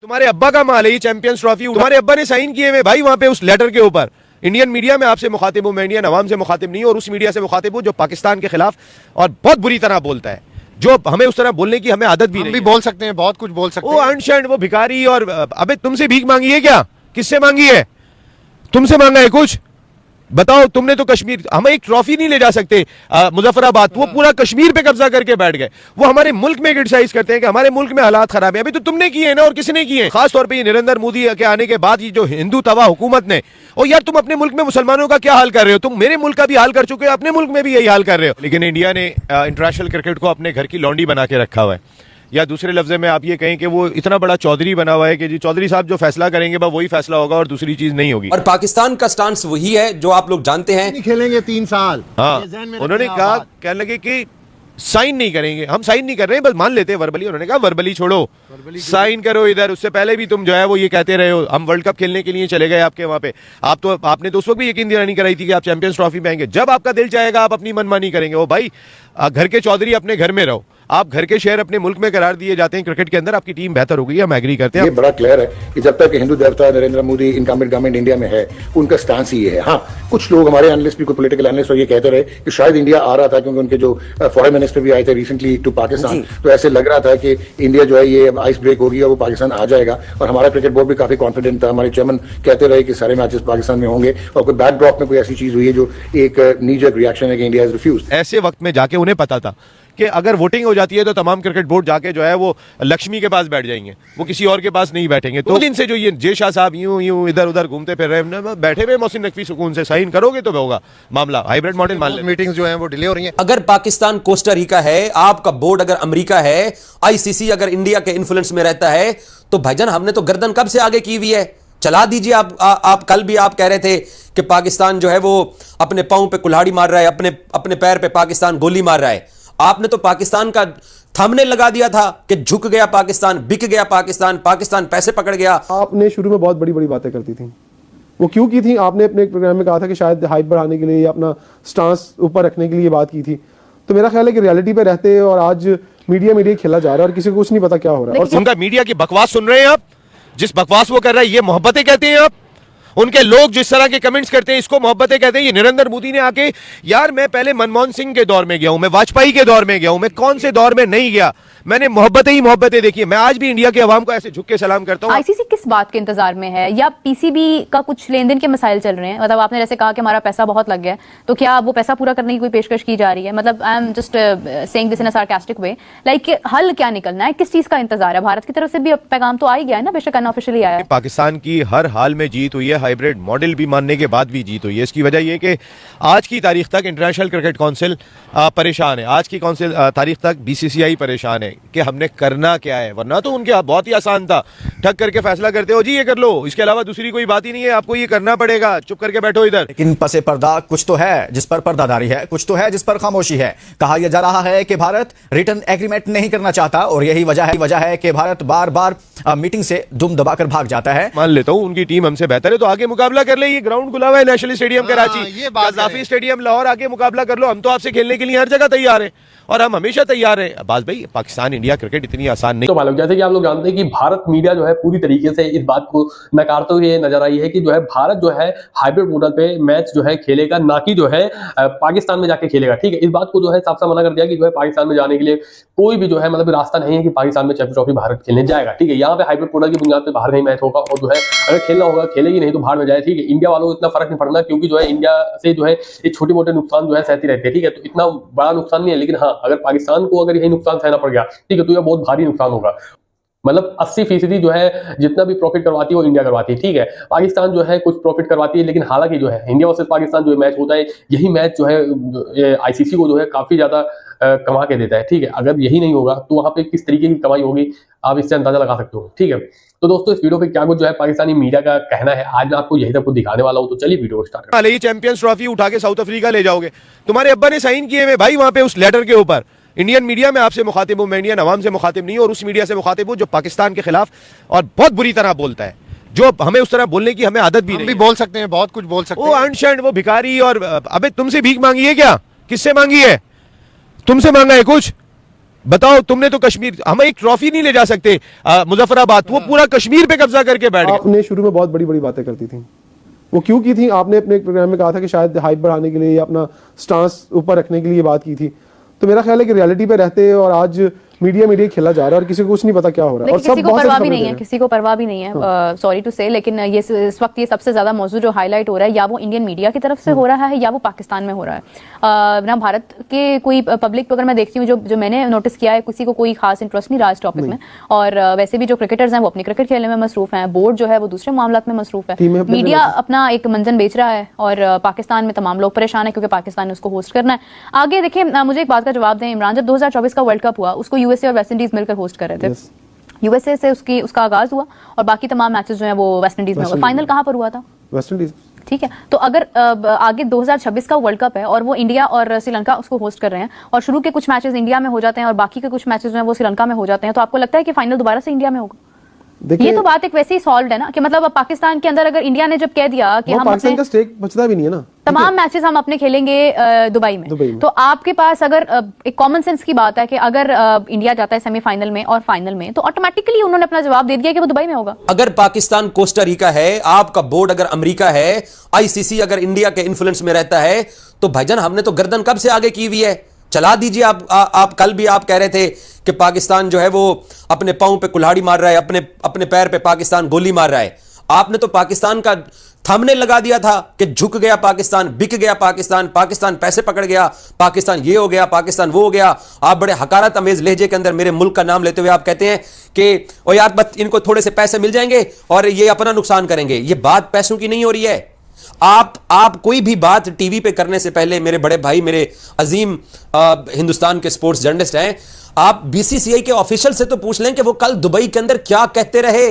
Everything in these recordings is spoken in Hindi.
तुम्हारे अब्बा का माल है ये चैंपियंस ट्रॉफी, तुम्हारे अब्बा ने साइन किए हुए भाई वहां पे उस लेटर के ऊपर। इंडियन मीडिया में आपसे मुखातिब हूं, मैं इंडियन अवाम से मुखातिब नहीं हूं, और उस मीडिया से मुखातिब हूं जो पाकिस्तान के खिलाफ और बहुत बुरी तरह बोलता है, जो हमें उस तरह बोलने की हमें आदत भी नहीं भी बोल सकते हैं, बहुत कुछ बोल सकते हैं। वो अनशर्ट, वो भिखारी, और अबे तुमसे भीख मांगी है क्या? किससे मांगी है? तुमसे मांगा है कुछ? बताओ। तुमने तो कश्मीर, हम एक ट्रॉफी नहीं ले जा सकते मुजफ्फराबाद, वो पूरा कश्मीर पे कब्जा करके बैठ गए। वो हमारे मुल्क में क्रिटिसाइज करते हैं कि हमारे मुल्क में हालात खराब है। अभी तो तुमने किए ना, और किसने किए? खास तौर पे ये नरेंद्र मोदी के आने के बाद ये जो हिंदू तवा हुकूमत ने, और यार तुम अपने मुल्क में मुसलमानों का क्या हाल कर रहे हो? तुम मेरे मुल्क का भी हाल कर चुके हो, अपने मुल्क में भी यही हाल कर रहे हो। लेकिन इंडिया ने इंटरनेशनल क्रिकेट को अपने घर की लौंडी बना के रखा हुआ है, या दूसरे लफ्ज़ में आप ये कहें कि वो इतना बड़ा चौधरी बना हुआ है कि जी चौधरी साहब जो फैसला करेंगे बस वही फैसला होगा और दूसरी चीज नहीं होगी। और पाकिस्तान का स्टांस वही है जो आप लोग जानते हैं। नहीं खेलेंगे 3 साल। हाँ, उन्होंने कहा, कहने लगे कि साइन नहीं करेंगे, हम साइन नहीं कर रहे हैं, बस मान लेते हैं वर्बली। उन्होंने कहा वर्बली छोड़ो, साइन करो इधर। उससे पहले भी तुम जो है वो ये कहते रहे हो, हम वर्ल्ड कप खेलने के लिए चले गए आपके वहां पे। आपने तो उस वक्त भी यकीन दिलानी कराई थी कि आप चैंपियंस ट्रॉफी में आएंगे। जब आपका दिल चाहेगा आप अपनी मनमानी करेंगे। वो भाई घर के चौधरी अपने घर में रहो, आप घर के शहर अपने मुल्क में करार दिए जाते हैं क्रिकेट के अंदर। आपकी टीम बेहतर हो गई, हम एग्री करते हैं। ये बड़ा क्लियर है कि जब तक हिंदू देवता Narendra Modi incoming government India में है, उनका स्टांस ही है। हाँ, कुछ लोग हमारे एनालिस्ट भी, पॉलिटिकल एनालिस्ट ये कहते रहे कि शायद इंडिया आ रहा था, क्योंकि उनके जो फॉरेन मिनिस्टर भी आए थे रिसेंटली टू पाकिस्तान, तो ऐसे लग रहा था कि इंडिया जो है ये आइस ब्रेक होगी और वो पाकिस्तान आ जाएगा। और हमारा क्रिकेट बोर्ड भी काफी कॉन्फिडेंट था, हमारे चेयरमैन कहते रहे कि सारे मैचेस पाकिस्तान में होंगे। और कोई बैकड्रॉप में कोई ऐसी चीज हुई है जो एक नी जर्क रिएक्शन है कि इंडिया हैज रिफ्यूज्ड। ऐसे वक्त में जाके उन्हें पता था कि अगर वोटिंग हो जाती है तो तमाम क्रिकेट बोर्ड जाके जो है वो लक्ष्मी के पास बैठ जाएंगे, वो किसी और के पास नहीं बैठेंगे। तो दिन से जो ये जे शाह साहब यूं इधर उधर घूमते फिर रहे, बैठे हुए मोहसिन नकवी सुकून से साइन करोगे तो होगा मामला। हाइब्रिड मॉडल मान ले, मीटिंग्स जो हैं वो डिले हो रही हैं। अगर पाकिस्तान कोस्टा रिका है, आपका बोर्ड अगर अमेरिका है, आईसीसी अगर इंडिया के इन्फ्लुएंस में रहता है, तो भाईजान हमने तो गर्दन कब से आगे की हुई है, चला दीजिए। आप कल भी आप कह रहे थे कि पाकिस्तान जो है वो अपने पांव पे कुल्हाड़ी मार रहा है, अपने पैर पे पाकिस्तान गोली मार रहा है। आपने तो पाकिस्तान का थंबनेल लगा दिया था कि झुक गया पाकिस्तान, बिक गया पाकिस्तान, पाकिस्तान पैसे पकड़ गया। आपने शुरू में बहुत बड़ी बड़ी बातें करती थी, वो क्यों की थी? आपने अपने प्रोग्राम में कहा था कि शायद हाइप बढ़ाने के लिए या अपना स्टांस ऊपर रखने के लिए बात की थी। तो मेरा ख्याल है कि रियलिटी पे रहते और आज मीडिया खेला जा रहा है और किसी को कुछ नहीं पता क्या हो रहा है। और उनका मीडिया की बकवास सुन रहे हैं आप, जिस बकवास वो कर रहा है ये मोहब्बतें कहते हैं आप। उनके लोग जिस तरह के कमेंट्स करते हैं इसको मोहब्बतें कहते हैं। ये नरेंद्र मोदी ने आके, यार मैं पहले मनमोहन सिंह के दौर में गया हूं, मैं वाजपेयी के दौर में गया हूं, मैं कौन से दौर में नहीं गया, मैंने मोहब्बतें ही मोहब्बतें देखी है। मैं आज भी इंडिया के अवाम को ऐसे झुक के सलाम करता हूं। आईसीसी किस बात के इंतजार में है, या पीसीबी का कुछ लेन देन के मसाइल चल रहे हैं? मतलब आपने जैसे कहा कि हमारा पैसा बहुत लग गया है, तो क्या वो पैसा पूरा करने की कोई पेशकश की जा रही है? मतलब I am just saying this in a sarcastic way, like हल क्या निकलना है, किस चीज का इंतजार है? भारत की तरफ से भी पैगाम तो आ ही गया है ना, बेशक अनऑफिशियली आया है। पाकिस्तान की हर हाल में जीत हुई है, हाइब्रिड मॉडल भी मानने के बाद भी जीत हुई है। इसकी वजह यह कि आज की तारीख तक इंटरनेशनल क्रिकेट काउंसिल परेशान है, आज की तारीख तक बीसीसीआई परेशान है कि हमने करना क्या है। वरना तो उनके बहुत ही आसान था, ठग करके फैसला करते हो जी ये कर लो, इसके अलावा दूसरी कोई बात ही नहीं है, आपको ये करना पड़ेगा, चुप करके बैठो इधर। लेकिन पसे पर्दा कुछ तो है जिस पर पर्दादारी है, कुछ तो है जिस पर खामोशी है। कहा यह जा रहा है कि भारत रिटर्न एग्रीमेंट नहीं करना चाहता और यही वजह है कि भारत बार बार मीटिंग से दुम दबाकर भाग जाता है। मान लेता हूं उनकी टीम हमसे बेहतर है तो आगे मुकाबला कर ले, ये ग्राउंड खुला हुआ है national stadium Karachi, Gaddafi stadium Lahore, आगे मुकाबला कर लो। हम तो आपसे खेलने के लिए हर जगह तैयार हैं और हम हमेशा तैयार हैं। अब्बास भाई, पाकिस्तान इंडिया क्रिकेट इतनी आसान नहीं। तो मालूम, जैसे कि आप लोग जानते हैं कि भारत मीडिया जो है पूरी तरीके से इस बात को नकारते हुए नजर आई है कि जो है भारत जो है हाइब्रिड मॉडल पे मैच जो है खेलेगा, ना कि जो है पाकिस्तान में जाके खेलेगा। ठीक है, इस बात को जो है साफ साफ मना कर दिया कि जो है पाकिस्तान में जाने के लिए कोई भी जो है मतलब रास्ता नहीं है कि पाकिस्तान में चैंपियंस ट्रॉफी भारत खेलने जाएगा। ठीक है, यहाँ पे हाइब्रिड मॉडल की बुनियाद पे बाहर नहीं मैच होगा और जो है अगर खेलना होगा खेलेगी, नहीं तो बाहर में जाए। ठीक है, इंडिया वालों को इतना फर्क नहीं पड़ना क्योंकि जो है इंडिया से जो है ये छोटे मोटे नुकसान जो है सहती रहती है। ठीक है, तो इतना बड़ा नुकसान नहीं है, लेकिन हाँ अगर पाकिस्तान को अगर यही नुकसान सहना पड़ गया, ठीक है, तो यह बहुत भारी नुकसान होगा। मतलब 80% जो है जितना भी प्रॉफिट करवाती है वो इंडिया करवाती है। ठीक है, पाकिस्तान जो है कुछ प्रॉफिट करवाती है, लेकिन हालांकि जो है इंडिया वर्सेस पाकिस्तान जो मैच होता है, यही मैच जो है आईसीसी को जो है काफी ज्यादा कमा के देता है। ठीक है, अगर यही नहीं होगा तो वहां पे किस तरीके की कमाई होगी आप इससे अंदाजा लगा सकते हो। ठीक है, तो दोस्तों इस वीडियो पे क्या कुछ जो है पाकिस्तानी मीडिया का कहना है, आज मैं आपको यही तक दिखाने वाला हूं। तो चलिए वीडियो को स्टार्ट करते हैं। ये चैंपियंस ट्रॉफी उठा के साउथ अफ्रीका ले जाओगे, तुम्हारे अब्बा ने साइन किए हुए भाई वहां पे उस लेटर के ऊपर। इंडियन मीडिया में आपसे मुखातिब हूं, मैं इंडियन अवाम से मुखातिब नहीं हूं, और उस मीडिया से मुखातिब हूं जो पाकिस्तान के खिलाफ और बहुत बुरी तरह बोलता है, जो हमें उस तरह बोलने की हमें आदत भी नहीं। भी बोल सकते हैं, बहुत कुछ बोल सकते हैं। वो अनशर्ट, वो भिखारी, और अबे तुमसे भीख मांगी है क्या? किससे मांगी है? तुमसे मांगा है कुछ? बताओ, तुमने तो कश्मीर, हम एक ट्रॉफी नहीं ले जा सकते मुजफ्फराबाद, वो पूरा कश्मीर पे कब्जा करके बैठ गए। आपने शुरू में बहुत बड़ी बड़ी बातें करती थी, वो क्यों की थी? आपने अपने एक प्रोग्राम में कहा था कि शायद हाइप बढ़ाने के लिए या अपना स्टांस ऊपर रखने के लिए ये बात की थी। तो मेरा ख्याल है कि रियलिटी पे रहते और आज मीडिया खेला जा रहा है और किसी को कुछ नहीं पता क्या हो रहा है। और किसी को परवाह भी नहीं है, किसी को परवाह भी नहीं है, सॉरी टू से, लेकिन ये इस वक्त ये सबसे ज्यादा मौजूद जो हाईलाइट हो रहा है, या वो इंडियन मीडिया की तरफ से हो रहा है या वो पाकिस्तान में हो रहा है। ना भारत के कोई पब्लिक अगर मैं देखती हूँ, जो मैंने नोटिस किया है, किसी को कोई खास इंटरेस्ट नहीं रहा इस टॉपिक में। और वैसे भी जो क्रिकेटर्स हैं वो अपनी क्रिकेट खेलने में मसरूफ हैं, बोर्ड जो है वो दूसरे मामलात में मसरूफ है, मीडिया अपना एक मंजन बेच रहा है और पाकिस्तान में तमाम लोग परेशान है क्योंकि पाकिस्तान ने उसको होस्ट करना है। आगे देखिए, मुझे एक बात का जवाब दें इमरान, जब 2024 का वर्ल्ड कप हुआ उसको यूएसए और वेस्ट इंडीज मिलकर होस्ट कर रहे थे। यूएसए से उसका आगाज हुआ और बाकी तमाम मैचेस जो हैं वो वेस्ट इंडीज में हुए। फाइनल कहां पर हुआ था? West Indies. ठीक है, तो अगर आगे 2026 का वर्ल्ड कप है और वो इंडिया और श्रीलंका उसको होस्ट कर रहे हैं और शुरू के कुछ मैचेस इंडिया में हो जाते हैं और बाकी के कुछ मैचेस जो हैं वो श्रीलंका में हो जाते हैं, तो आपको लगता है कि फाइनल दोबारा से इंडिया में होगा? ये तो बात एक वैसे ही सॉल्व है ना, कि मतलब अब पाकिस्तान के अंदर अगर इंडिया ने जब कह दिया कि हम पाकिस्तान का स्टेक बचता भी नहीं है ना, तमाम मैचेस हम अपने खेलेंगे दुबई में, तो आपके पास अगर एक कॉमन सेंस की बात है कि अगर इंडिया जाता है सेमीफाइनल में और फाइनल में, तो ऑटोमेटिकली उन्होंने अपना जवाब दे दिया कि वो दुबई में होगा। अगर पाकिस्तान कोस्टा रिका है, आपका बोर्ड अगर अमेरिका है, आईसीसी अगर इंडिया के इन्फ्लुएंस में रहता है, तो भाईजान हमने तो गर्दन कब से आगे की हुई है, चला दीजिए। आप कल भी आप कह रहे थे कि पाकिस्तान जो है वो अपने पांव पे कुल्हाड़ी मार रहा है, अपने पैर पे पाकिस्तान गोली मार रहा है। आपने तो पाकिस्तान का थंबनेल लगा दिया था कि झुक गया पाकिस्तान, बिक गया पाकिस्तान, पाकिस्तान पैसे पकड़ गया, पाकिस्तान ये हो गया, पाकिस्तान वो हो गया। आप बड़े हकारात अमेज लहजे के अंदर मेरे मुल्क का नाम लेते हुए आप कहते हैं कि ओ यार बस इनको थोड़े से पैसे मिल जाएंगे और ये अपना नुकसान करेंगे। ये बात पैसों की नहीं हो रही है। आप कोई भी बात टीवी पे करने से पहले, मेरे बड़े भाई, मेरे अजीम हिंदुस्तान के स्पोर्ट्स जर्नलिस्ट हैं, आप बीसीसीआई के ऑफिशियल से तो पूछ लें कि वो कल दुबई के अंदर क्या कहते रहे,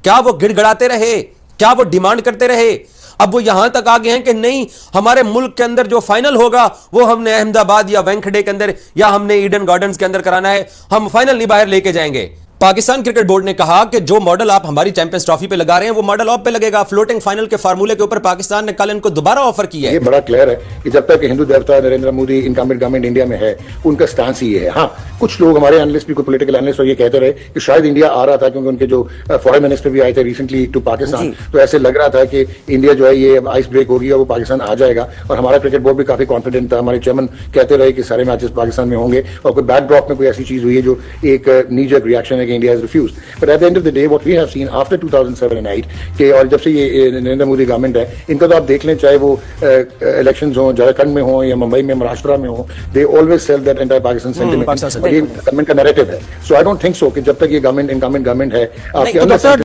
क्या वो गिड़गिड़ाते रहे, क्या वो डिमांड करते रहे। अब वो यहां तक आ गए हैं कि नहीं, हमारे मुल्क के अंदर जो फाइनल होगा वो हमने अहमदाबाद या वेंकटे के अंदर या हमने ईडन गार्डन्स के अंदर कराना है, हम फाइनल नहीं बाहर लेके जाएंगे। पाकिस्तान क्रिकेट बोर्ड ने कहा कि जो मॉडल आप हमारी चैंपियंस ट्रॉफी पे लगा रहे हैं वो मॉडल ऑफ पे लगेगा। फ्लोटिंग फाइनल के फार्मूले के ऊपर पाकिस्तान ने कल इनको दोबारा ऑफर किया है। ये बड़ा क्लियर है कि जब तक हिंदू देवता Narendra Modi incoming government India में है, उनका स्टांस ही ये है। हाँ, कुछ लोग हमारे एनालिस्ट भी, कोई पॉलिटिकल एनालिस्ट ये कहते रहे कि शायद इंडिया आ रहा था, क्योंकि उनके जो फॉरेन मिनिस्टर भी आए थे रिसेंटली टू पाकिस्तान, तो ऐसे लग रहा था कि इंडिया जो है ये आइस ब्रेक होगी और वो पाकिस्तान आ जाएगा। और हमारा क्रिकेट बोर्ड भी काफी कॉन्फिडेंट था, हमारे चेयरमैन कहते रहे कि सारे मैचेस पाकिस्तान में होंगे, और कोई बैकड्रॉप में कोई ऐसी चीज हुई है जो एक नी जर्क रिएक्शन है कि India has refused. But at the end of the day, what we have seen after 2007 and 8 के, और जब से ये नरेंद्र मोदी गवर्नमेंट है, इनका तो आप देख लें, चाहे वो इलेक्शंस हो झारखंड में हो या मुंबई में, महाराष्ट्र में हो, they always sell that entire Pakistan sentiment. और ये गवर्नमेंट का नैरेटिव है। सो आई डोंट थिंक सो कि जब तक ये गवर्नमेंट इनकमिंग गवर्नमेंट है, आपके अंदर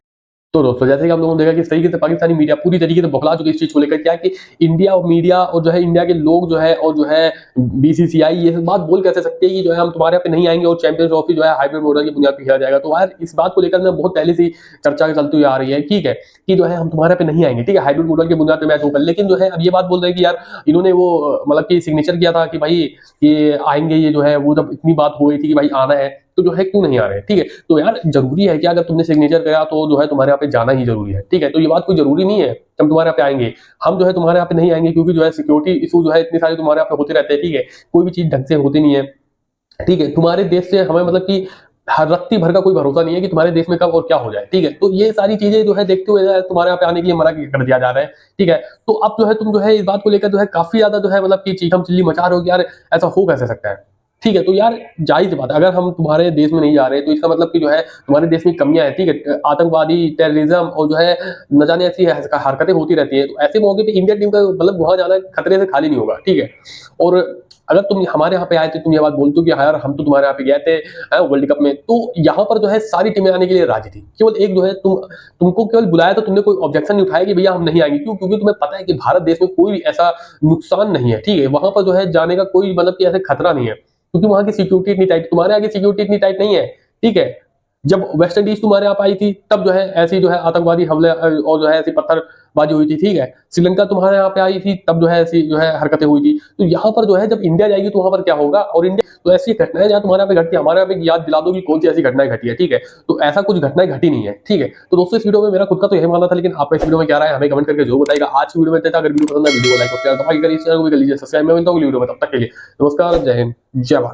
तो दोस्तों, जैसे कि आप लोगों ने देखा कि इस तरीके से पाकिस्तानी मीडिया पूरी तरीके से बौखला चुकी है इस चीज को लेकर, क्या कि इंडिया और मीडिया और जो है इंडिया के लोग जो है और जो है बीसीसीआई ये बात बोल कैसे सकते हैं कि जो है हम तुम्हारे यहाँ पे नहीं आएंगे और चैंपियंस ट्रॉफी जो है हाइब्रिड मॉडल की बुनियाद पर खेला जाएगा। तो यार इस बात को लेकर ना बहुत पहले से चर्चा चलती हुई आ रही है, ठीक है, कि जो है हम तुम्हारे यहाँ पे नहीं आएंगे, ठीक है, हाइब्रिड मॉडल की बुनियाद पर मैच होगा। लेकिन जो है अब ये बात बोल रहे हैं कि यार इन्होंने वो मतलब कि सिग्नेचर किया था कि भाई ये आएंगे, ये जो है वो जब इतनी बात हो गई थी कि भाई आना है, तो जो है क्यों नहीं आ रहे, ठीक है। तो यार जरूरी है कि अगर तुमने सिग्नेचर करा तो जो है तुम्हारे यहाँ पे जाना ही जरूरी है, ठीक है। तो ये बात कोई जरूरी नहीं है कि हम तुम्हारे यहाँ पे आएंगे, हम जो है तुम्हारे यहाँ पे नहीं आएंगे, क्योंकि जो है सिक्योरिटी इशू जो है इतने सारे तुम्हारे यहाँ पे होते रहते हैं, ठीक है, कोई भी चीज ढंग से होती नहीं है, ठीक है। तुम्हारे देश से हमें मतलब कि हर रत्ती भर का कोई भरोसा नहीं है कि तुम्हारे देश में कब और क्या हो जाए, ठीक है। तो ये सारी चीजें जो है देखते हुए तुम्हारे यहाँ पे आने के लिए मना कर दिया जा रहा है, ठीक है। तो अब जो है तुम जो है इस बात को लेकर जो है काफी ज्यादा जो है मतलब कि चीखम चिल्ली मचा रहे हो कि यार ऐसा हो कैसे सकता है, ठीक है। तो यार जाहिर सी बात है, अगर हम तुम्हारे देश में नहीं जा रहे तो इसका मतलब कि जो है तुम्हारे देश में कमियां हैं, ठीक है, आतंकवादी, टेररिज्म और जो है न जाने ऐसी हरकतें होती रहती है। तो ऐसे मौके पे इंडिया टीम का मतलब वहां जाना खतरे से खाली नहीं होगा, ठीक है। और अगर तुम हमारे यहाँ पे आए थे, तुम ये बात बोलते हो कि यार हम तो तुम्हारे यहाँ पे गए थे वर्ल्ड कप में, तो यहाँ पर जो है सारी टीमें आने के लिए राजी थी, केवल एक जो है तुमको केवल बुलाया तो तुमने कोई ऑब्जेक्शन नहीं उठाया कि भैया हम नहीं आएंगे। क्यों? क्योंकि तुम्हें पता है कि भारत देश में कोई ऐसा नुकसान नहीं है, ठीक है, वहां पर जो है जाने का कोई मतलब कि ऐसे खतरा नहीं है, क्योंकि वहां की सिक्योरिटी इतनी टाइट, तुम्हारे आगे सिक्योरिटी इतनी टाइट नहीं है, ठीक है। जब वेस्ट इंडीज तुम्हारे यहाँ आई थी तब जो है ऐसी जो है आतंकवादी हमले और जो है ऐसी पत्थरबाजी हुई थी, ठीक है। श्रीलंका तुम्हारे यहाँ पे आई थी तब जो है ऐसी जो है हरकतें हुई थी। तो यहाँ पर जो है जब इंडिया जाएगी तो वहां पर क्या होगा, और इंडिया तो ऐसी घटनाएं जहाँ तुम्हारे यहाँ पे घटती है, हमारे यहाँ पे याद दिला दो कि कौन सी ऐसी घटनाएं घटी है, ठीक है। तो ऐसा कुछ घटनाएं घटी नहीं है, ठीक है। तो दोस्तों इस वीडियो में मेरा खुद का तो यही मानना था, लेकिन आपका इस वीडियो में क्या रहा है हमें कमेंट करके जो बताएगा। आज की वीडियो में अगर वीडियो पसंद है वीडियो को लाइक और शेयर करिए, चैनल को भी कर लीजिए सब्सक्राइब। मैं मिलता हूँ वीडियो में, तब तक के लिए नमस्कार, जय हिंद, जय भारत।